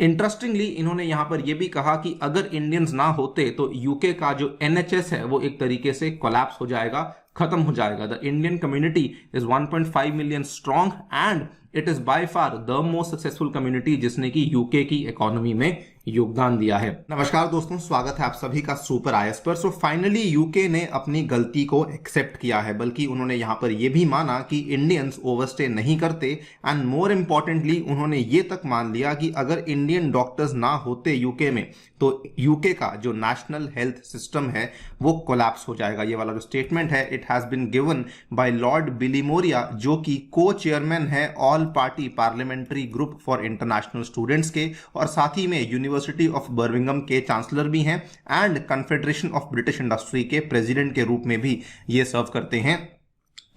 Interestingly इन्होंने यहां पर यह भी कहा कि अगर इंडियंस ना होते तो यूके का जो एनएचएस है वो एक तरीके से कोलैप्स हो जाएगा, खत्म हो जाएगा। The Indian community is 1.5 million strong and it is by far the most successful community जिसने की यूके की इकोनॉमी में योगदान दिया है। नमस्कार दोस्तों, स्वागत है आप सभी का सुपर आईएएस पर। सो फाइनली यूके ने अपनी गलती को एक्सेप्ट किया है, बल्कि उन्होंने यहां पर यह भी माना कि इंडियंस ओवरस्टे नहीं करते एंड मोर इंपॉर्टेंटली उन्होंने ये तक मान लिया कि अगर इंडियन डॉक्टर्स ना होते यूके में तो यूके का जो नेशनल हेल्थ सिस्टम है वो कोलैप्स हो जाएगा। ये वाला जो स्टेटमेंट है it has been given by lord Bilimoria, जो कि को चेयरमैन है all party parliamentary group for international students के, और साथ ही में यूनिवर्सिटी ऑफ बर्मिंघम के चांसलर भी हैं and confederation of British industry के प्रेसिडेंट के रूप में भी ये सर्व करते हैं।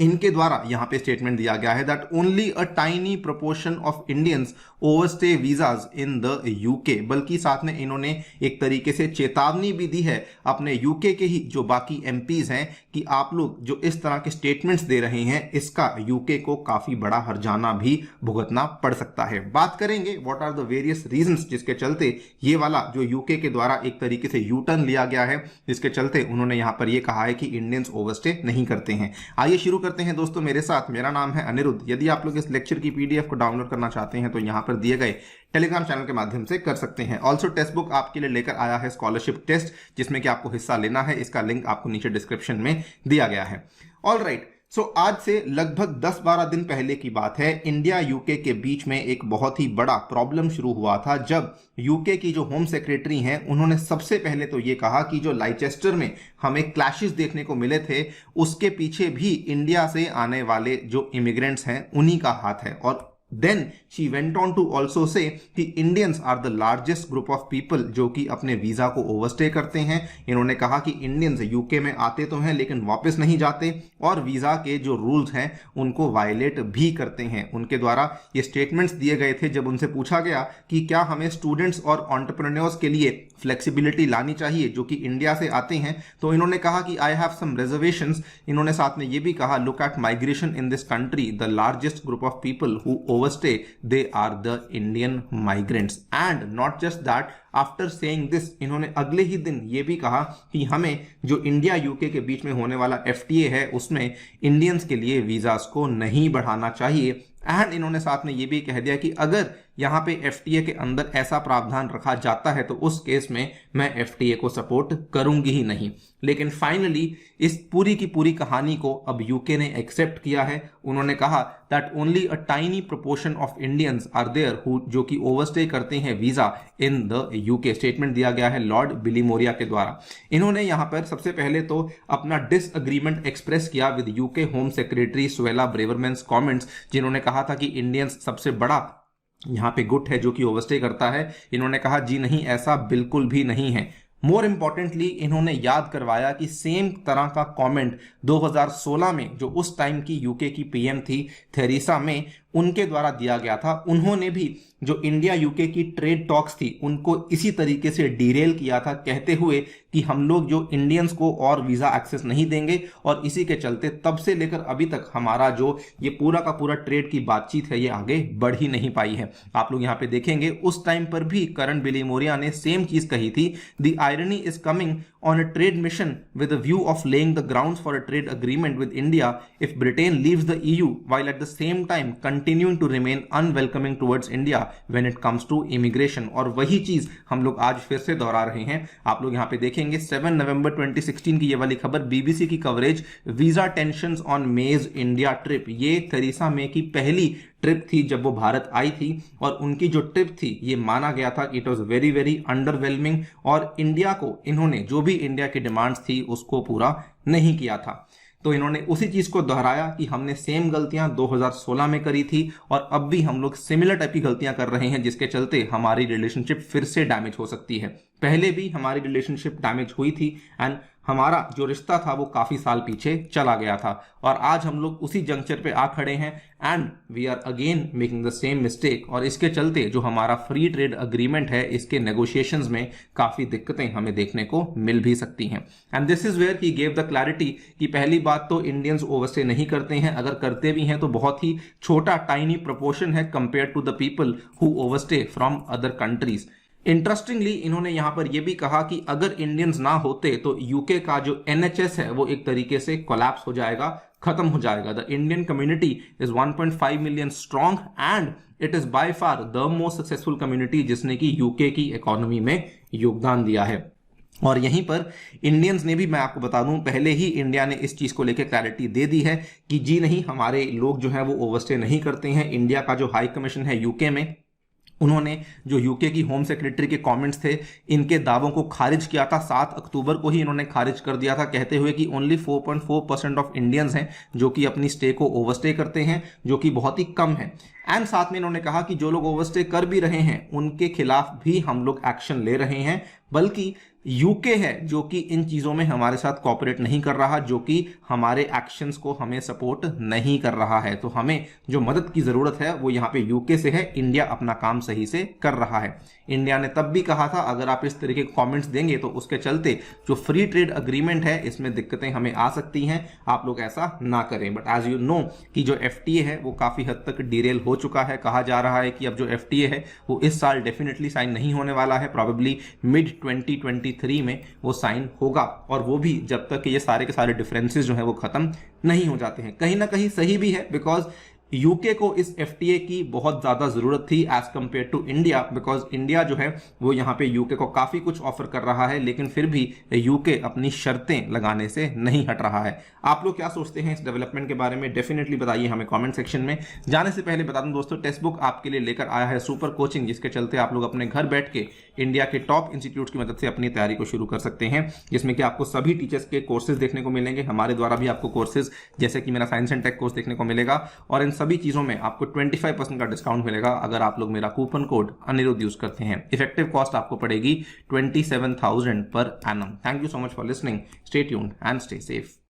इनके द्वारा यहां पे स्टेटमेंट दिया गया है that only a tiny proportion of Indians overstay visas in the UK, बल्कि साथ में इन्होंने एक तरीके से चेतावनी भी दी है अपने यूके के ही जो बाकी एमपीज हैं कि आप लोग जो इस तरह के स्टेटमेंट्स दे रहे हैं इसका यूके को काफी बड़ा हर्जाना भी भुगतना पड़ सकता है। बात करेंगे what are the various reasons जिसके चलते ये वाला जो यूके के द्वारा एक तरीके से यू टर्न लिया गया है, जिसके चलते उन्होंने यहां पर यह कहा है कि इंडियंस ओवरस्टे नहीं करते हैं। आइए शुरू करते हैं दोस्तों मेरे साथ। मेरा नाम है अनिरुद्ध। यदि आप लोग इस लेक्चर की पीडीएफ को डाउनलोड करना चाहते हैं तो यहां पर दिए गए टेलीग्राम चैनल के माध्यम से कर सकते हैं। ऑल्सो टेक्स्ट बुक आपके लिए लेकर आया है स्कॉलरशिप टेस्ट, जिसमें कि आपको हिस्सा लेना है। इसका लिंक आपको नीचे डिस्क्रिप्शन में दिया गया है। ऑलराइट, सो आज से लगभग 10-12 दिन पहले की बात है, इंडिया यूके के बीच में एक बहुत ही बड़ा प्रॉब्लम शुरू हुआ था जब यूके की जो होम सेक्रेटरी हैं उन्होंने सबसे पहले तो ये कहा कि जो लाइचेस्टर में हमें क्लैशेस देखने को मिले थे उसके पीछे भी इंडिया से आने वाले जो इमिग्रेंट्स हैं उन्हीं का हाथ है। और Then she went on to also say कि Indians are the largest group of people जो कि अपने वीजा को ओवरस्टे करते हैं। इन्होंने कहा कि इंडियंस यूके में आते तो हैं लेकिन वापस नहीं जाते और वीजा के जो रूल्स हैं उनको वायलेट भी करते हैं। उनके द्वारा ये स्टेटमेंट्स दिए गए थे जब उनसे पूछा गया कि क्या हमें स्टूडेंट्स और एंटरप्रेन्योर्स के लिए फ्लेक्सिबिलिटी लानी चाहिए जो कि इंडिया से आते हैं, तो इन्होंने कहा कि आई हैव सम रिजर्वेशंस। इन्होंने साथ में ये भी कहा look at migration in this country, the largest group of people who overstay, they are the Indian migrants and not just that, after saying this इन्होंने अगले ही दिन ये भी कहा कि हमें जो इंडिया यूके के बीच में होने वाला एफटीए है उसमें इंडियंस के लिए वीजास को नहीं बढ़ाना चाहिए। एंड इन्होंने साथ में ये भी कह दिया कि अगर यहाँ पे एफटीए के अंदर ऐसा प्रावधान रखा जाता है तो उस केस में मैं एफटीए को सपोर्ट करूंगी ही नहीं। लेकिन फाइनली इस पूरी की पूरी कहानी को अब यूके ने एक्सेप्ट किया है। उन्होंने कहा that only a tiny proportion of Indians are there who जो कि ओवरस्टे करते हैं visa in the UK. Statement दिया गया है लॉर्ड बिलीमोरिया के द्वारा। इन्होंने यहां पर सबसे पहले तो अपना डिसएग्रीमेंट एक्सप्रेस किया with UK home secretary Suella Braverman's comments, जिन्होंने कहा था कि इंडियंस सबसे बड़ा यहां पे गुट है जो कि ओवरस्टे करता है। इन्होंने कहा जी नहीं, ऐसा बिल्कुल भी नहीं है। मोर इंपॉर्टेंटली इन्होंने याद करवाया कि सेम तरह का कमेंट 2016 में जो उस टाइम की यूके की पीएम थी थेरेसा मे, उनके द्वारा दिया गया था। उन्होंने भी जो इंडिया यूके की ट्रेड टॉक्स थी उनको इसी तरीके से डीरेल किया था, कहते हुए कि हम लोग जो इंडियंस को और वीजा एक्सेस नहीं देंगे, और इसी के चलते तब से लेकर अभी तक हमारा जो ये पूरा का पूरा ट्रेड की बातचीत है ये आगे बढ़ ही नहीं पाई है। आप लोग यहाँ पे देखेंगे उस टाइम पर भी करण बिलीमोरिया ने सेम चीज कही थी, the irony is coming on a trade mission with a view of laying the grounds for a trade agreement with India if Britain leaves the EU, while at the same time continuing to remain unwelcoming towards India when it comes to immigration। और वही चीज हम लोग आज फिर से दोहरा रहे हैं। आप लोग यहाँ पे देखेंगे 7 नवंबर 2016 की ये वाली खबर, बीबीसी की कवरेज, वीजा टेंशंस ऑन मेज इंडिया ट्रिप। ये थेरेसा मे की पहली ट्रिप थी जब वो भारत आई थी, और उनकी जो ट्रिप थी ये माना गया था it was very very underwhelming, और इंडिया को इन्होंने जो भी इंडिया की डिमांड्स थी उसको पूरा नहीं किया था। तो इन्होंने उसी चीज को दोहराया कि हमने सेम गलतियां 2016 में करी थी और अब भी हम लोग सिमिलर टाइप की गलतियां कर रहे हैं, जिसके चलते हमारी रिलेशनशिप फिर से डैमेज हो सकती है। पहले भी हमारी रिलेशनशिप डैमेज हुई थी एंड हमारा जो रिश्ता था वो काफी साल पीछे चला गया था और आज हम लोग उसी जंक्चर पे आ खड़े हैं and we are again making the same mistake. और इसके चलते जो हमारा फ्री ट्रेड अग्रीमेंट है इसके नेगोशिएशंस में काफी दिक्कतें हमें देखने को मिल भी सकती हैं। And this is where he gave the clarity कि पहली बात तो इंडियंस ओवरस्टे नहीं करते हैं, अगर करते भी हैं तो बहुत ही छोटा टाइनी प्रोपोर्शन है compare to the people who overstay from other countries. Interestingly इन्होंने यहां पर यह भी कहा कि अगर इंडियंस ना होते तो यूके का जो एनएचएस है वो एक तरीके से कोलैप्स हो जाएगा, खत्म हो जाएगा। The Indian community is 1.5 million strong and it is by far the most successful community जिसने कि यूके की इकोनॉमी में योगदान दिया है। और यहीं पर इंडियंस ने भी, मैं आपको बता दूं, पहले ही इंडिया ने इस चीज को लेकर क्लैरिटी दे दी है कि जी नहीं, हमारे लोग जो है वो ओवरस्टे नहीं करते हैं। इंडिया का जो हाई कमीशन है यूके में, उन्होंने जो यूके की होम सेक्रेटरी के कमेंट्स थे इनके दावों को खारिज किया था। 7 अक्टूबर को ही इन्होंने खारिज कर दिया था, कहते हुए कि ओनली 4.4% ऑफ इंडियंस हैं जो कि अपनी स्टे को ओवरस्टे करते हैं, जो कि बहुत ही कम है। एंड साथ में इन्होंने कहा कि जो लोग ओवरस्टे कर भी रहे हैं उनके खिलाफ भी हम लोग एक्शन ले रहे हैं, बल्कि यूके है जो कि इन चीजों में हमारे साथ कोऑपरेट नहीं कर रहा, जो कि हमारे एक्शंस को हमें सपोर्ट नहीं कर रहा है। तो हमें जो मदद की जरूरत है वो यहाँ पे यूके से है, इंडिया अपना काम सही से कर रहा है। इंडिया ने तब भी कहा था अगर आप इस तरीके के कमेंट्स देंगे तो उसके चलते जो फ्री ट्रेड अग्रीमेंट है इसमें दिक्कतें हमें आ सकती हैं, आप लोग ऐसा ना करें। बट एज यू नो कि जो एफटीए है वो काफी हद तक डिरेल हो चुका है। कहा जा रहा है कि अब जो एफटीए है वो इस साल डेफिनेटली साइन नहीं होने वाला है, प्रॉबेबली मिड 2023 में वो साइन होगा, और वो भी जब तक ये सारे के सारे डिफरेंसेस जो है वो खत्म नहीं हो जाते हैं। कहीं ना कहीं सही भी है, बिकॉज यूके को इस एफटीए की बहुत ज्यादा जरूरत थी as compare to India, because India जो है वो यहाँ पे यूके को काफी कुछ ऑफर कर रहा है, लेकिन फिर भी यूके अपनी शर्तें लगाने से नहीं हट रहा है। आप लोग क्या सोचते हैं इस डेवलपमेंट के बारे में, डेफिनेटली बताइए हमें कमेंट सेक्शन में। जाने से पहले बता दूं दोस्तों, टेक्स्ट बुक आपके लिए लेकर आया है सुपर कोचिंग, जिसके चलते आप लोग अपने घर बैठ के इंडिया के टॉप इंस्टीट्यूट की मदद से अपनी तैयारी को शुरू कर सकते हैं, जिसमें कि आपको सभी टीचर्स के कोर्सेज देखने को मिलेंगे। हमारे द्वारा भी आपको कोर्सेज जैसे कि मेरा साइंस एंड टेक कोर्स देखने को मिलेगा, और इन सभी चीजों में आपको 25% का डिस्काउंट मिलेगा अगर आप लोग मेरा कूपन कोड अनिरुद्ध यूज करते हैं। इफेक्टिव कॉस्ट आपको पड़ेगी 27,000 per annum. Thank you so much for listening, stay tuned and stay safe.